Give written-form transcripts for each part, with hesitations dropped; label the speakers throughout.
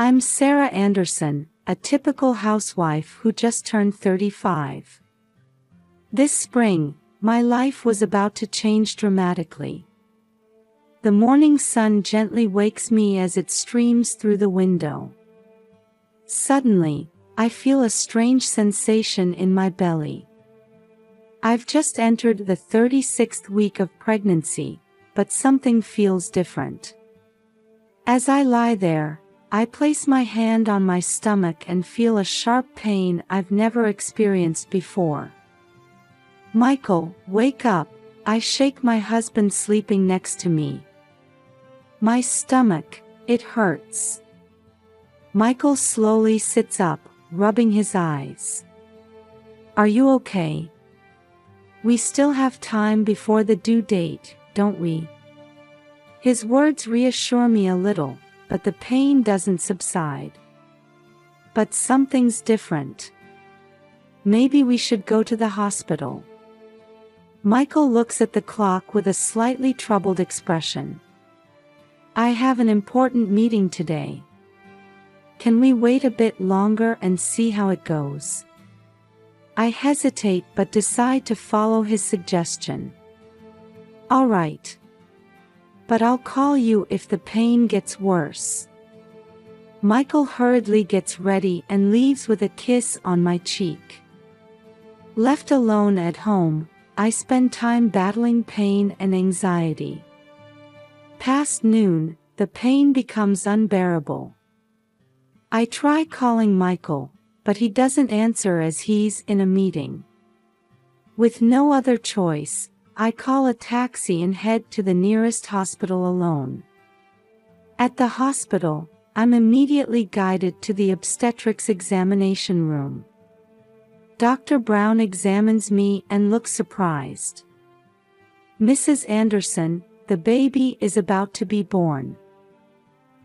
Speaker 1: I'm Sarah Anderson, a typical housewife who just turned 35. This spring, my life was about to change dramatically. The morning sun gently wakes me as it streams through the window. Suddenly, I feel a strange sensation in my belly. I've just entered the 36th week of pregnancy, but something feels different. As I lie there, I place my hand on my stomach and feel a sharp pain I've never experienced before. "Michael, wake up," I shake my husband sleeping next to me. "My stomach, it hurts." Michael slowly sits up, rubbing his eyes. "Are you okay? We still have time before the due date, don't we?" His words reassure me a little, but the pain doesn't subside. But something's different. Maybe we should go to the hospital. Michael looks at the clock with a slightly troubled expression. "I have an important meeting today. Can we wait a bit longer and see how it goes?" I hesitate but decide to follow his suggestion. "All right. But I'll call you if the pain gets worse." Michael hurriedly gets ready and leaves with a kiss on my cheek. Left alone at home, I spend time battling pain and anxiety. Past noon, the pain becomes unbearable. I try calling Michael, but he doesn't answer as he's in a meeting. With no other choice, I call a taxi and head to the nearest hospital alone. At the hospital, I'm immediately guided to the obstetrics examination room. Dr. Brown examines me and looks surprised. "Mrs. Anderson, the baby is about to be born.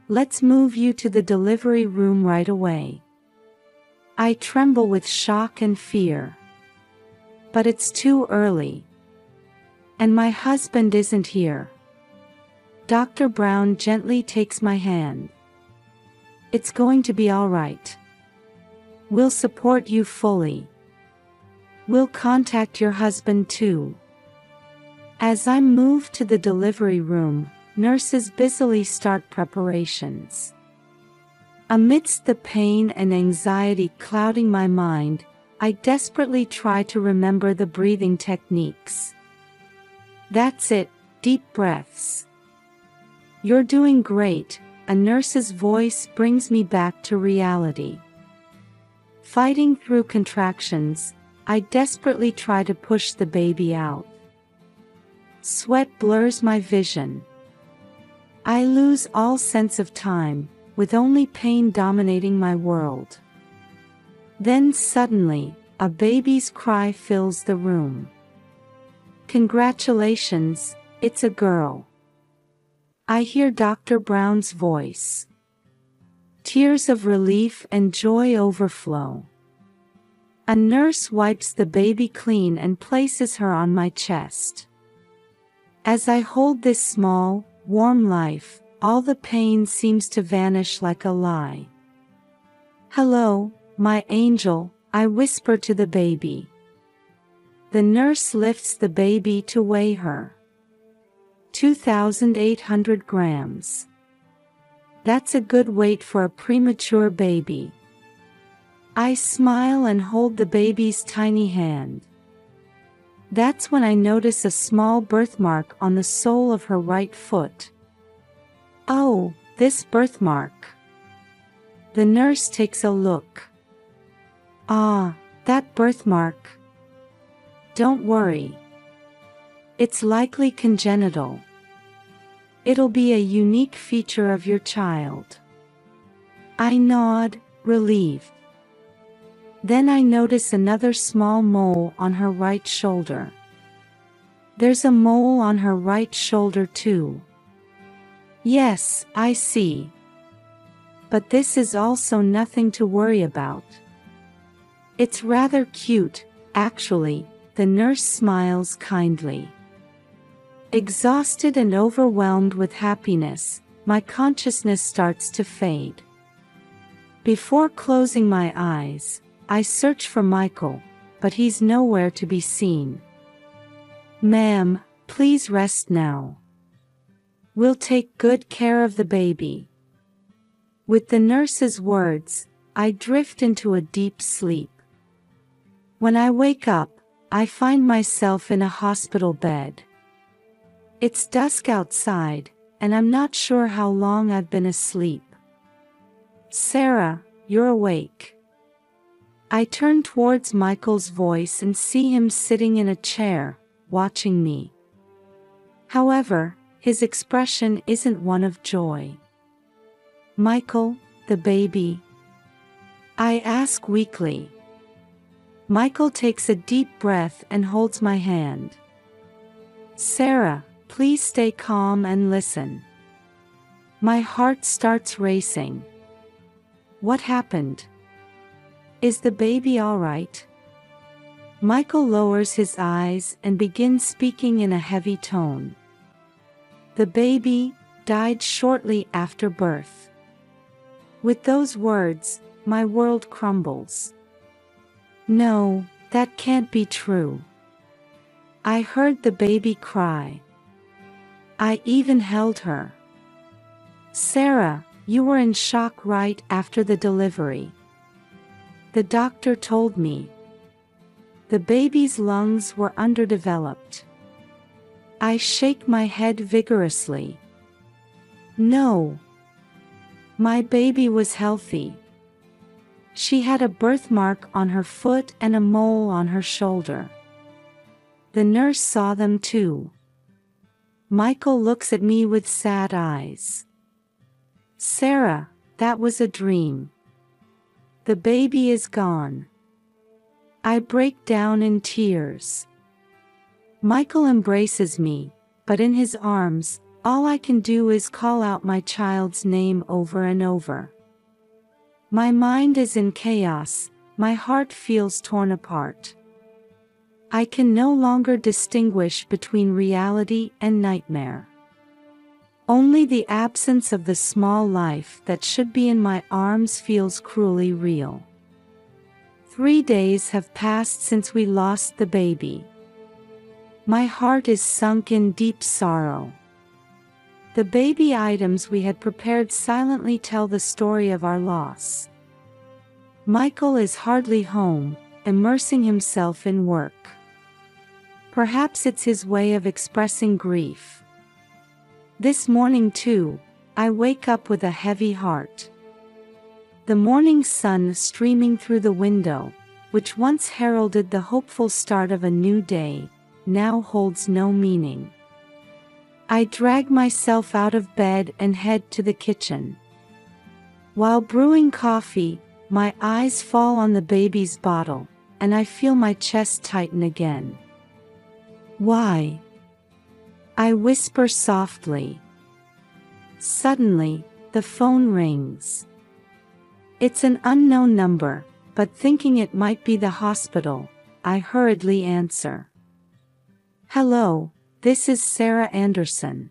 Speaker 1: Let's move you to the delivery room right away." I tremble with shock and fear. But it's too early. And my husband isn't here. Dr. Brown gently takes my hand. "It's going to be all right. We'll support you fully. We'll contact your husband too." As I move to the delivery room, nurses busily start preparations. Amidst the pain and anxiety clouding my mind, I desperately try to remember the breathing techniques. "That's it, deep breaths. You're doing great," a nurse's voice brings me back to reality. Fighting through contractions, I desperately try to push the baby out. Sweat blurs my vision. I lose all sense of time, with only pain dominating my world. Then suddenly, a baby's cry fills the room. "Congratulations, it's a girl." I hear Dr. Brown's voice. Tears of relief and joy overflow. A nurse wipes the baby clean and places her on my chest. As I hold this small, warm life, all the pain seems to vanish like a lie. "Hello, my angel," I whisper to the baby. The nurse lifts the baby to weigh her. 2,800 grams. That's a good weight for a premature baby. I smile and hold the baby's tiny hand. That's when I notice a small birthmark on the sole of her right foot. "Oh, this birthmark." The nurse takes a look. "Ah, that birthmark. Don't worry. It's likely congenital. It'll be a unique feature of your child." I nod, relieved. Then I notice another small mole on her right shoulder. There's a mole on her right shoulder too. Yes, I see. But this is also nothing to worry about. It's rather cute, actually. The nurse smiles kindly. Exhausted and overwhelmed with happiness, my consciousness starts to fade. Before closing my eyes, I search for Michael, but he's nowhere to be seen. Ma'am, please rest now. We'll take good care of the baby. With the nurse's words, I drift into a deep sleep. When I wake up, I find myself in a hospital bed. It's dusk outside, and I'm not sure how long I've been asleep. Sarah, you're awake. I turn towards Michael's voice and see him sitting in a chair, watching me. However, his expression isn't one of joy. Michael, the baby? I ask weakly. Michael takes a deep breath and holds my hand. Sarah, please stay calm and listen. My heart starts racing. What happened? Is the baby all right? Michael lowers his eyes and begins speaking in a heavy tone. The baby died shortly after birth. With those words, my world crumbles. No, that can't be true. I heard the baby cry. I even held her. Sarah, you were in shock right after the delivery. The doctor told me. The baby's lungs were underdeveloped. I shake my head vigorously. No. My baby was healthy. She had a birthmark on her foot and a mole on her shoulder. The nurse saw them too. Michael looks at me with sad eyes. Sarah, that was a dream. The baby is gone. I break down in tears. Michael embraces me, but in his arms, all I can do is call out my child's name over and over. My mind is in chaos, my heart feels torn apart. I can no longer distinguish between reality and nightmare. Only the absence of the small life that should be in my arms feels cruelly real. 3 days have passed since we lost the baby. My heart is sunk in deep sorrow. The baby items we had prepared silently tell the story of our loss. Michael is hardly home, immersing himself in work. Perhaps it's his way of expressing grief. This morning too, I wake up with a heavy heart. The morning sun streaming through the window, which once heralded the hopeful start of a new day, now holds no meaning. I drag myself out of bed and head to the kitchen. While brewing coffee, my eyes fall on the baby's bottle, and I feel my chest tighten again. Why? I whisper softly. Suddenly, the phone rings. It's an unknown number, but thinking it might be the hospital, I hurriedly answer. Hello, this is Sarah Anderson.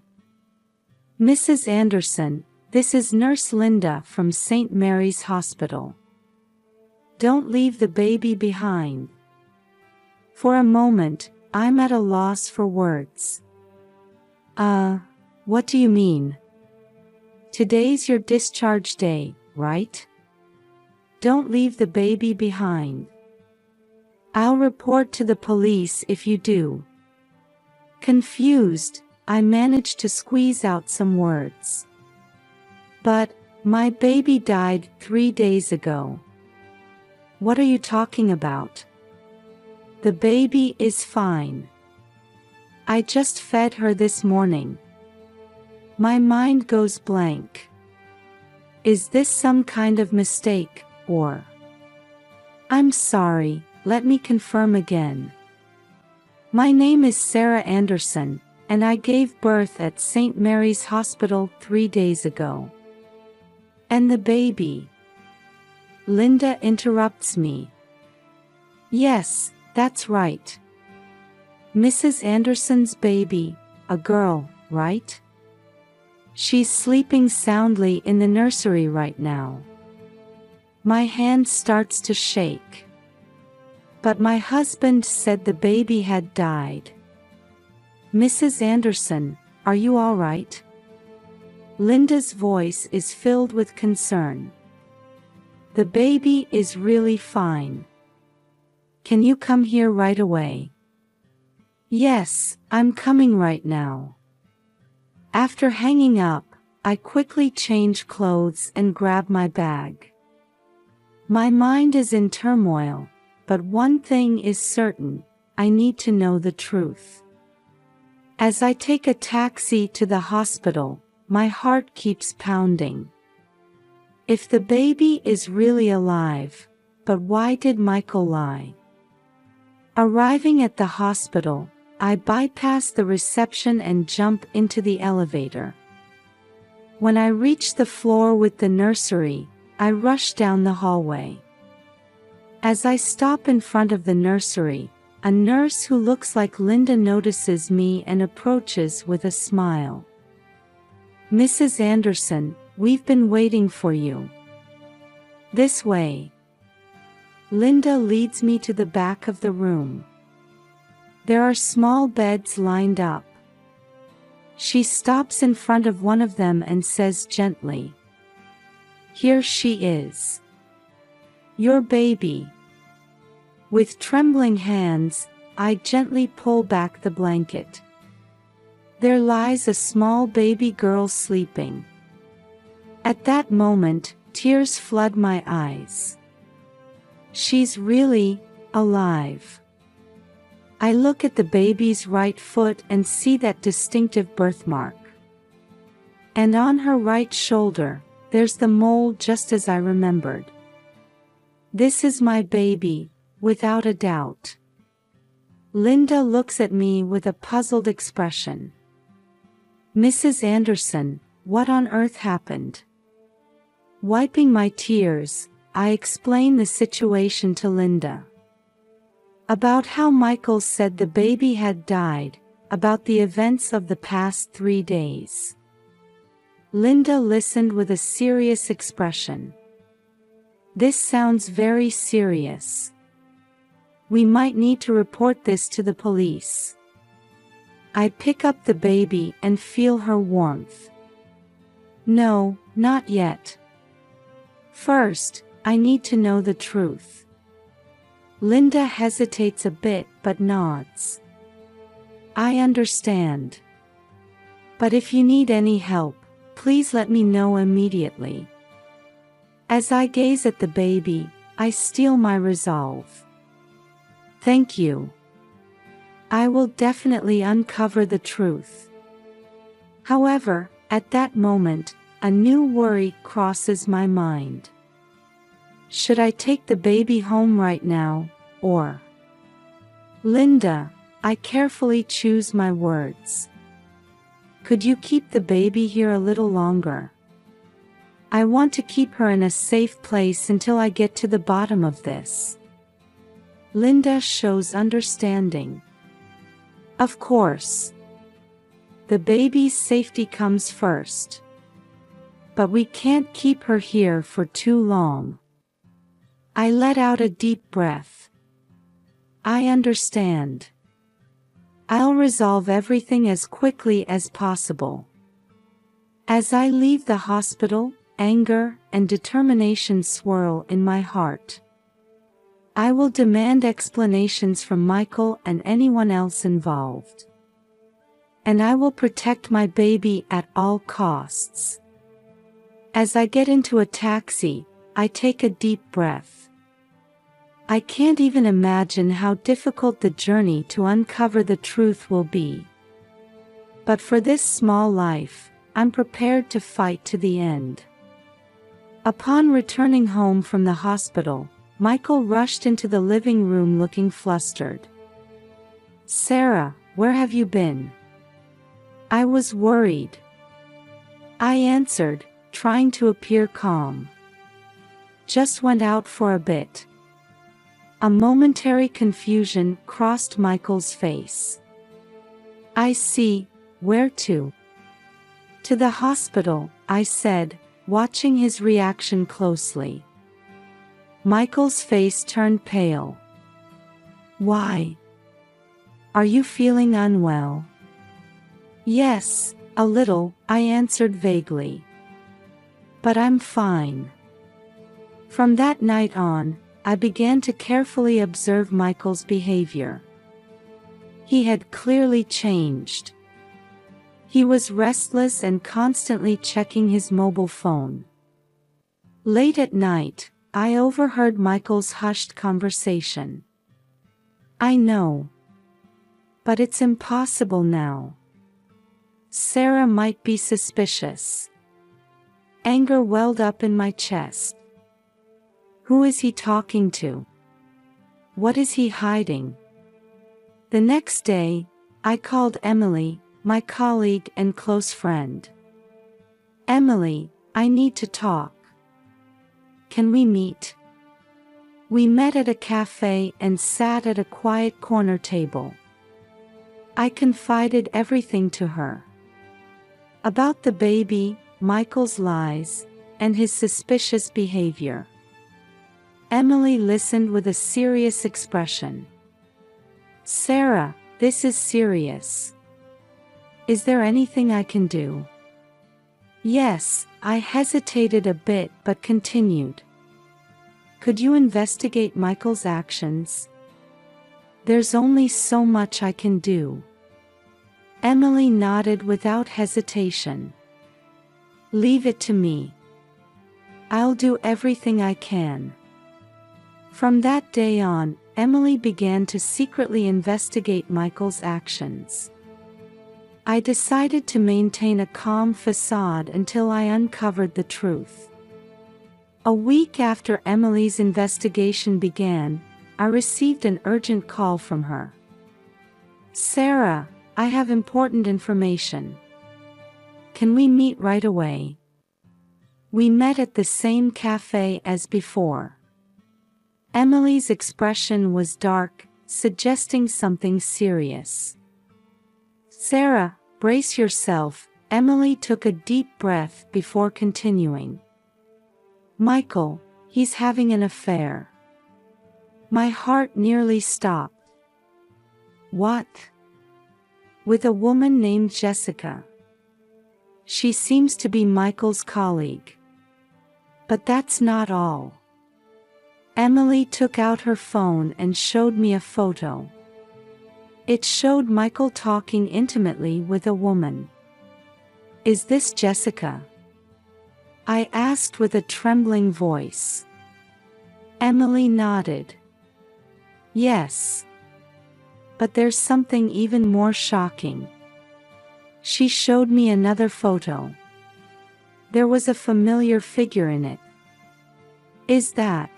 Speaker 1: Mrs. Anderson, this is Nurse Linda from St. Mary's Hospital. Don't leave the baby behind. For a moment, I'm at a loss for words. What do you mean? Today's your discharge day, right? Don't leave the baby behind. I'll report to the police if you do. Confused, I managed to squeeze out some words. But, my baby died 3 days ago. What are you talking about? The baby is fine. I just fed her this morning. My mind goes blank. Is this some kind of mistake, or? I'm sorry, let me confirm again. My name is Sarah Anderson, and I gave birth at St. Mary's Hospital 3 days ago. And the baby? Linda interrupts me. Yes, that's right. Mrs. Anderson's baby, a girl, right? She's sleeping soundly in the nursery right now. My hand starts to shake. But my husband said the baby had died. Mrs. Anderson, are you all right? Linda's voice is filled with concern. The baby is really fine. Can you come here right away? Yes, I'm coming right now. After hanging up, I quickly change clothes and grab my bag. My mind is in turmoil, but one thing is certain, I need to know the truth. As I take a taxi to the hospital, my heart keeps pounding. If the baby is really alive, but why did Michael lie? Arriving at the hospital, I bypass the reception and jump into the elevator. When I reach the floor with the nursery, I rush down the hallway. As I stop in front of the nursery, a nurse who looks like Linda notices me and approaches with a smile. Mrs. Anderson, we've been waiting for you. This way. Linda leads me to the back of the room. There are small beds lined up. She stops in front of one of them and says gently, "Here she is. Your baby." With trembling hands, I gently pull back the blanket. There lies a small baby girl sleeping. At that moment, tears flood my eyes. She's really alive. I look at the baby's right foot and see that distinctive birthmark. And on her right shoulder, there's the mole just as I remembered. This is my baby, without a doubt. Linda looks at me with a puzzled expression. Mrs. Anderson, what on earth happened? Wiping my tears, I explain the situation to Linda. About how Michael said the baby had died, about the events of the past 3 days. Linda listened with a serious expression. This sounds very serious. We might need to report this to the police. I pick up the baby and feel her warmth. No, not yet. First, I need to know the truth. Linda hesitates a bit but nods. I understand. But if you need any help, please let me know immediately. As I gaze at the baby, I steel my resolve. Thank you. I will definitely uncover the truth. However, at that moment, a new worry crosses my mind. Should I take the baby home right now, or? Linda, I carefully choose my words. Could you keep the baby here a little longer? I want to keep her in a safe place until I get to the bottom of this. Linda shows understanding. Of course. The baby's safety comes first. But we can't keep her here for too long. I let out a deep breath. I understand. I'll resolve everything as quickly as possible. As I leave the hospital, anger and determination swirl in my heart. I will demand explanations from Michael and anyone else involved. And I will protect my baby at all costs. As I get into a taxi, I take a deep breath. I can't even imagine how difficult the journey to uncover the truth will be. But for this small life, I'm prepared to fight to the end. Upon returning home from the hospital, Michael rushed into the living room looking flustered. "Sarah, where have you been?" I was worried. I answered, trying to appear calm. "Just went out for a bit." A momentary confusion crossed Michael's face. "I see, where to?" "To the hospital," I said, watching his reaction closely. Michael's face turned pale. Why? Are you feeling unwell? Yes, a little, I answered vaguely. But I'm fine. From that night on, I began to carefully observe Michael's behavior. He had clearly changed. He was restless and constantly checking his mobile phone. Late at night, I overheard Michael's hushed conversation. I know. But it's impossible now. Sarah might be suspicious. Anger welled up in my chest. Who is he talking to? What is he hiding? The next day, I called Emily, my colleague and close friend. Emily, I need to talk. Can we meet? We met at a cafe and sat at a quiet corner table. I confided everything to her. About the baby, Michael's lies, and his suspicious behavior. Emily listened with a serious expression. Sarah, this is serious. Is there anything I can do? Yes, I hesitated a bit but continued. Could you investigate Michael's actions? There's only so much I can do. Emily nodded without hesitation. Leave it to me. I'll do everything I can. From that day on, Emily began to secretly investigate Michael's actions. I decided to maintain a calm facade until I uncovered the truth. A week after Emily's investigation began, I received an urgent call from her. Sarah, I have important information. Can we meet right away? We met at the same cafe as before. Emily's expression was dark, suggesting something serious. Sarah, brace yourself. Emily took a deep breath before continuing. Michael, he's having an affair. My heart nearly stopped. What? With a woman named Jessica. She seems to be Michael's colleague. But that's not all. Emily took out her phone and showed me a photo. It showed Michael talking intimately with a woman. Is this Jessica? I asked with a trembling voice. Emily nodded. Yes. But there's something even more shocking. She showed me another photo. There was a familiar figure in it. Is that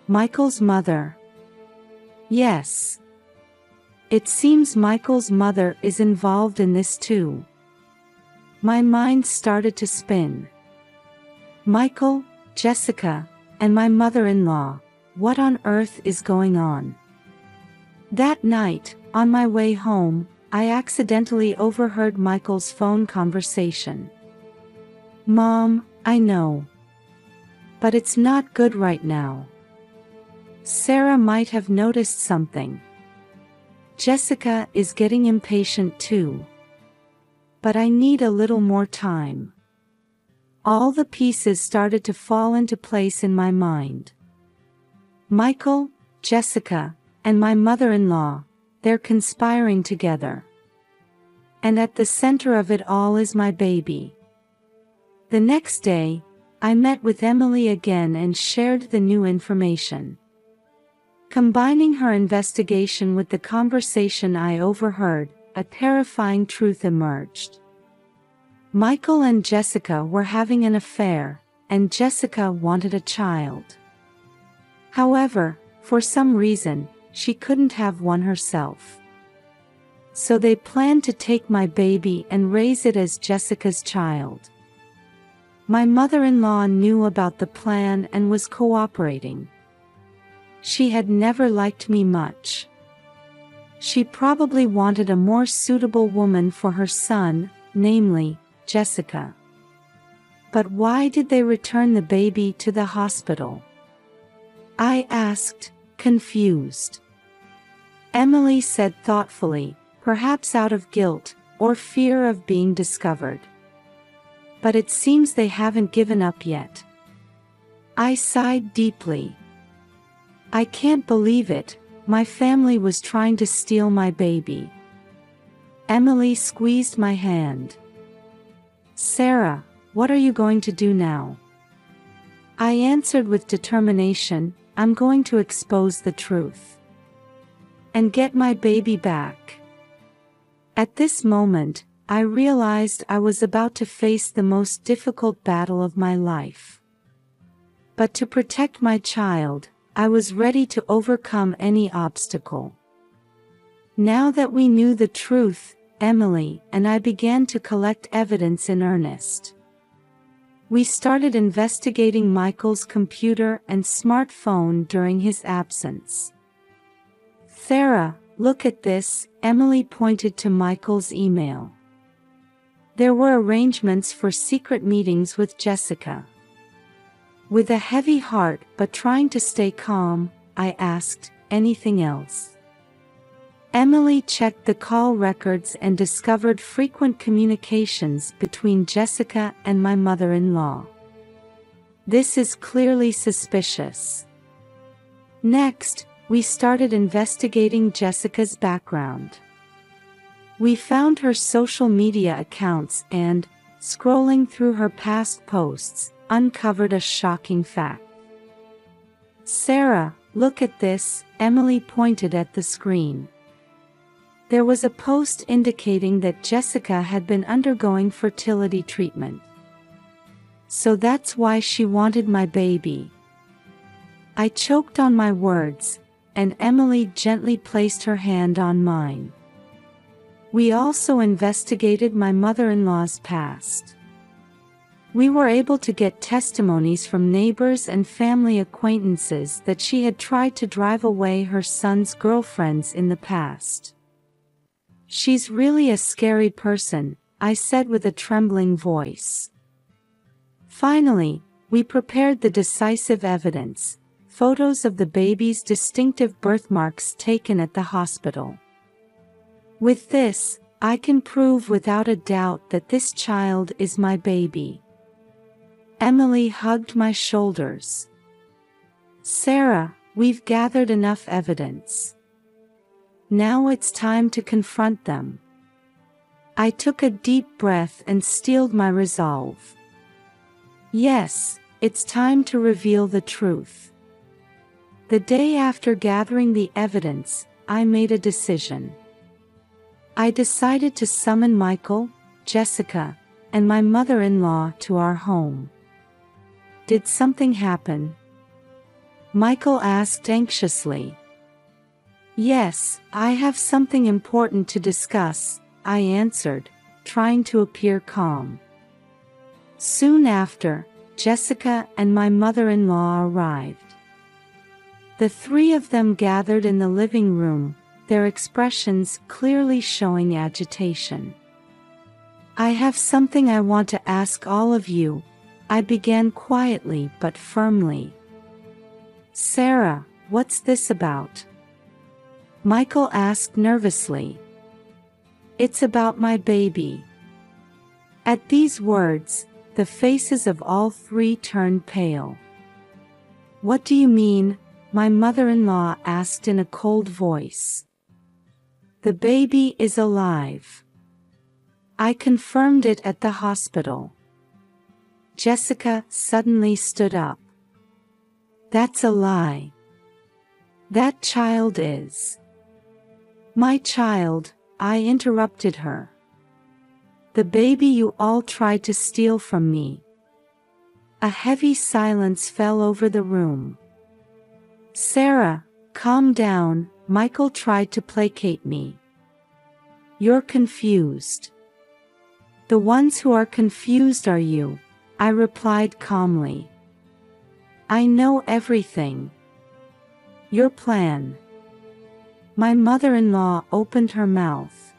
Speaker 1: Michael's mother? Yes. It seems Michael's mother is involved in this too. My mind started to spin. Michael, Jessica, and my mother-in-law, what on earth is going on? That night, on my way home, I accidentally overheard Michael's phone conversation. Mom, I know. But it's not good right now. Sarah might have noticed something. Jessica is getting impatient too. But I need a little more time. All the pieces started to fall into place in my mind. Michael, Jessica, and my mother-in-law, they're conspiring together. And at the center of it all is my baby. The next day, I met with Emily again and shared the new information. Combining her investigation with the conversation I overheard, a terrifying truth emerged. Michael and Jessica were having an affair, and Jessica wanted a child. However, for some reason, she couldn't have one herself. So they planned to take my baby and raise it as Jessica's child. My mother-in-law knew about the plan and was cooperating. She had never liked me much. She probably wanted a more suitable woman for her son, namely, Jessica. But why did they return the baby to the hospital? I asked, confused. Emily said thoughtfully, perhaps out of guilt or fear of being discovered. But it seems they haven't given up yet. I sighed deeply. I can't believe it, my family was trying to steal my baby. Emily squeezed my hand. Sarah, what are you going to do now? I answered with determination, I'm going to expose the truth. And get my baby back. At this moment, I realized I was about to face the most difficult battle of my life. But to protect my child, I was ready to overcome any obstacle. Now that we knew the truth, Emily and I began to collect evidence in earnest. We started investigating Michael's computer and smartphone during his absence. Sarah, look at this, Emily pointed to Michael's email. There were arrangements for secret meetings with Jessica. With a heavy heart but trying to stay calm, I asked, anything else? Emily checked the call records and discovered frequent communications between Jessica and my mother-in-law. This is clearly suspicious. Next, we started investigating Jessica's background. We found her social media accounts and, scrolling through her past posts, uncovered a shocking fact. Sarah, look at this, Emily pointed at the screen. There was a post indicating that Jessica had been undergoing fertility treatment. So that's why she wanted my baby. I choked on my words, and Emily gently placed her hand on mine. We also investigated my mother-in-law's past. We were able to get testimonies from neighbors and family acquaintances that she had tried to drive away her son's girlfriends in the past. She's really a scary person, I said with a trembling voice. Finally, we prepared the decisive evidence, photos of the baby's distinctive birthmarks taken at the hospital. With this, I can prove without a doubt that this child is my baby. Emily hugged my shoulders. Sarah, we've gathered enough evidence. Now it's time to confront them. I took a deep breath and steeled my resolve. Yes, it's time to reveal the truth. The day after gathering the evidence, I made a decision. I decided to summon Michael, Jessica, and my mother-in-law to our home. Did something happen? Michael asked anxiously. Yes, I have something important to discuss, I answered, trying to appear calm. Soon after, Jessica and my mother-in-law arrived. The three of them gathered in the living room, their expressions clearly showing agitation. I have something I want to ask all of you, I began quietly but firmly. Sarah, what's this about? Michael asked nervously. It's about my baby. At these words, the faces of all three turned pale. What do you mean? My mother-in-law asked in a cold voice. The baby is alive. I confirmed it at the hospital. Jessica suddenly stood up. That's a lie. That child is. My child, I interrupted her. The baby you all tried to steal from me. A heavy silence fell over the room. Sarah, calm down, Michael tried to placate me. You're confused. The ones who are confused are you, I replied calmly. I know everything. Your plan. My mother-in-law opened her mouth.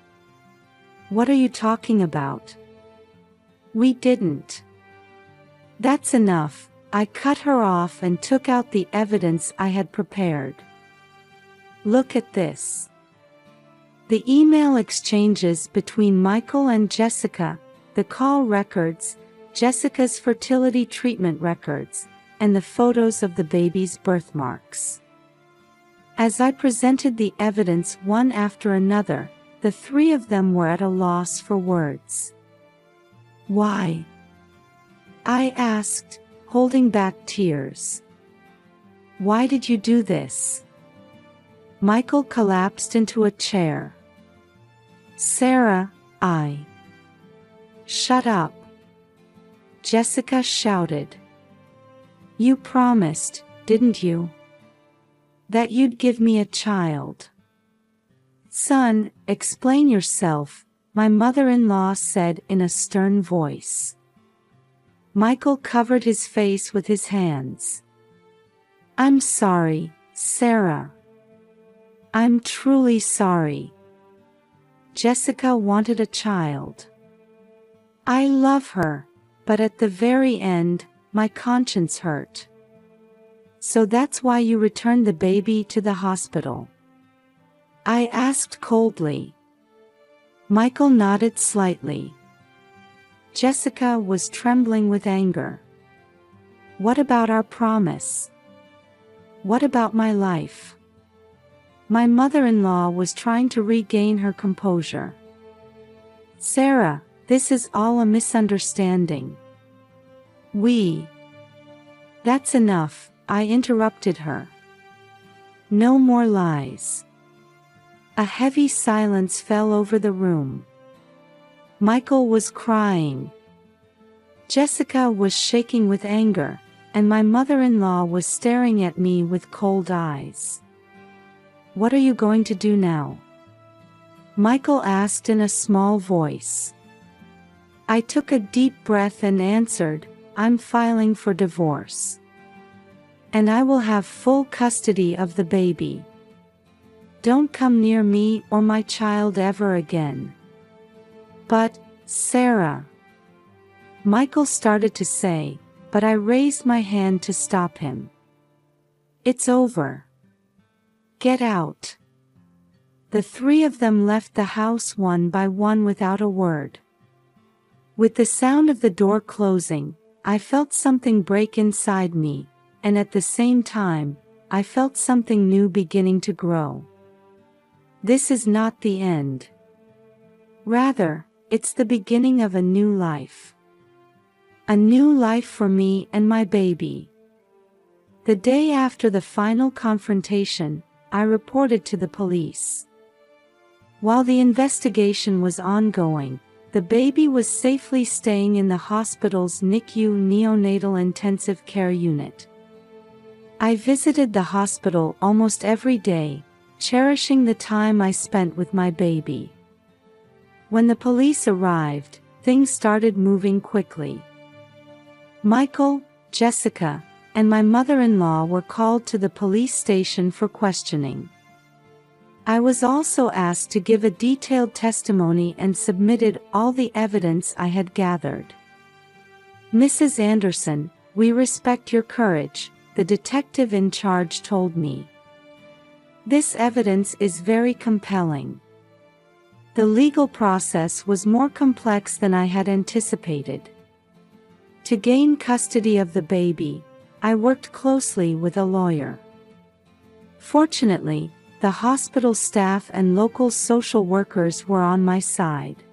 Speaker 1: What are you talking about? We didn't. That's enough, I cut her off and took out the evidence I had prepared. Look at this. The email exchanges between Michael and Jessica, the call records, Jessica's fertility treatment records, and the photos of the baby's birthmarks. As I presented the evidence one after another, the three of them were at a loss for words. Why? I asked, holding back tears. Why did you do this? Michael collapsed into a chair. Sarah, Shut up. Jessica shouted. You promised, didn't you? That you'd give me a child. Son, explain yourself, my mother-in-law said in a stern voice. Michael covered his face with his hands. I'm sorry, Sarah. I'm truly sorry. Jessica wanted a child. I love her, but at the very end, my conscience hurt. So that's why you returned the baby to the hospital? I asked coldly. Michael nodded slightly. Jessica was trembling with anger. What about our promise? What about my life? My mother-in-law was trying to regain her composure. Sarah, this is all a misunderstanding. That's enough, I interrupted her. No more lies. A heavy silence fell over the room. Michael was crying. Jessica was shaking with anger, and my mother-in-law was staring at me with cold eyes. What are you going to do now? Michael asked in a small voice. I took a deep breath and answered, I'm filing for divorce. And I will have full custody of the baby. Don't come near me or my child ever again. But, Sarah. Michael started to say, but I raised my hand to stop him. It's over. Get out. The three of them left the house one by one without a word. With the sound of the door closing, I felt something break inside me, and at the same time, I felt something new beginning to grow. This is not the end. Rather, it's the beginning of a new life. A new life for me and my baby. The day after the final confrontation, I reported to the police. While the investigation was ongoing, the baby was safely staying in the hospital's NICU neonatal intensive care unit. I visited the hospital almost every day, cherishing the time I spent with my baby. When the police arrived, things started moving quickly. Michael, Jessica, and my mother-in-law were called to the police station for questioning. I was also asked to give a detailed testimony and submitted all the evidence I had gathered. Mrs. Anderson, we respect your courage, the detective in charge told me. This evidence is very compelling. The legal process was more complex than I had anticipated. To gain custody of the baby, I worked closely with a lawyer. Fortunately, the hospital staff and local social workers were on my side.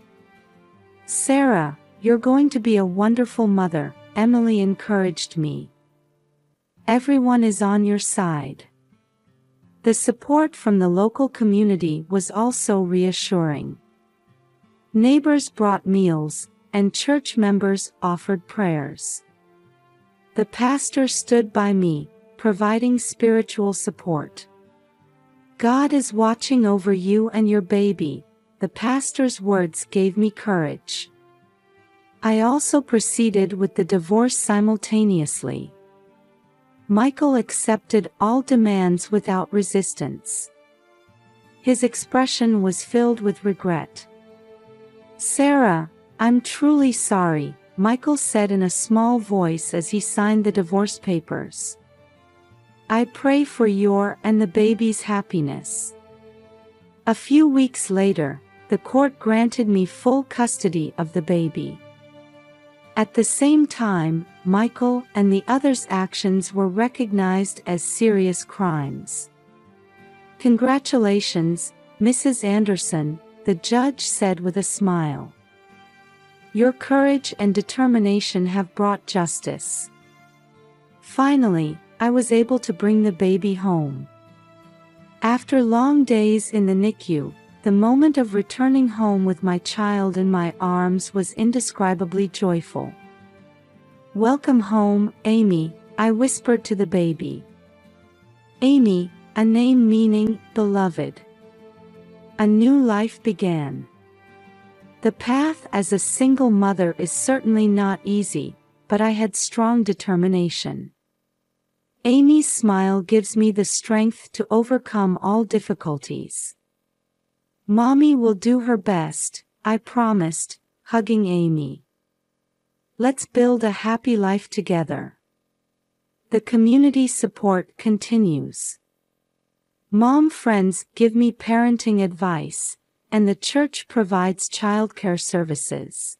Speaker 1: Sarah, you're going to be a wonderful mother, Emily encouraged me. Everyone is on your side. The support from the local community was also reassuring. Neighbors brought meals, and church members offered prayers. The pastor stood by me, providing spiritual support. God is watching over you and your baby, the pastor's words gave me courage. I also proceeded with the divorce simultaneously. Michael accepted all demands without resistance. His expression was filled with regret. Sarah, I'm truly sorry, Michael said in a small voice as he signed the divorce papers. I pray for your and the baby's happiness. A few weeks later, the court granted me full custody of the baby. At the same time, Michael and the others' actions were recognized as serious crimes. Congratulations, Mrs. Anderson, the judge said with a smile. Your courage and determination have brought justice. Finally, I was able to bring the baby home. After long days in the NICU, the moment of returning home with my child in my arms was indescribably joyful. Welcome home, Amy, I whispered to the baby. Amy, a name meaning beloved. A new life began. The path as a single mother is certainly not easy, but I had strong determination. Amy's smile gives me the strength to overcome all difficulties. Mommy will do her best, I promised, hugging Amy. Let's build a happy life together. The community support continues. Mom friends give me parenting advice, and the church provides childcare services.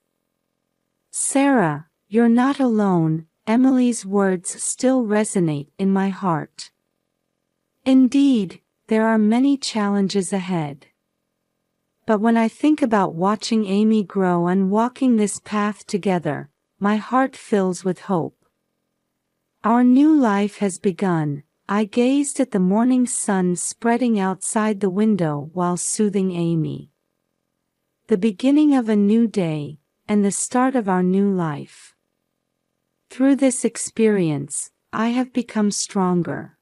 Speaker 1: Sarah, you're not alone, Emily's words still resonate in my heart. Indeed, there are many challenges ahead. But when I think about watching Amy grow and walking this path together, my heart fills with hope. Our new life has begun. I gazed at the morning sun spreading outside the window while soothing Amy. The beginning of a new day, and the start of our new life. Through this experience, I have become stronger.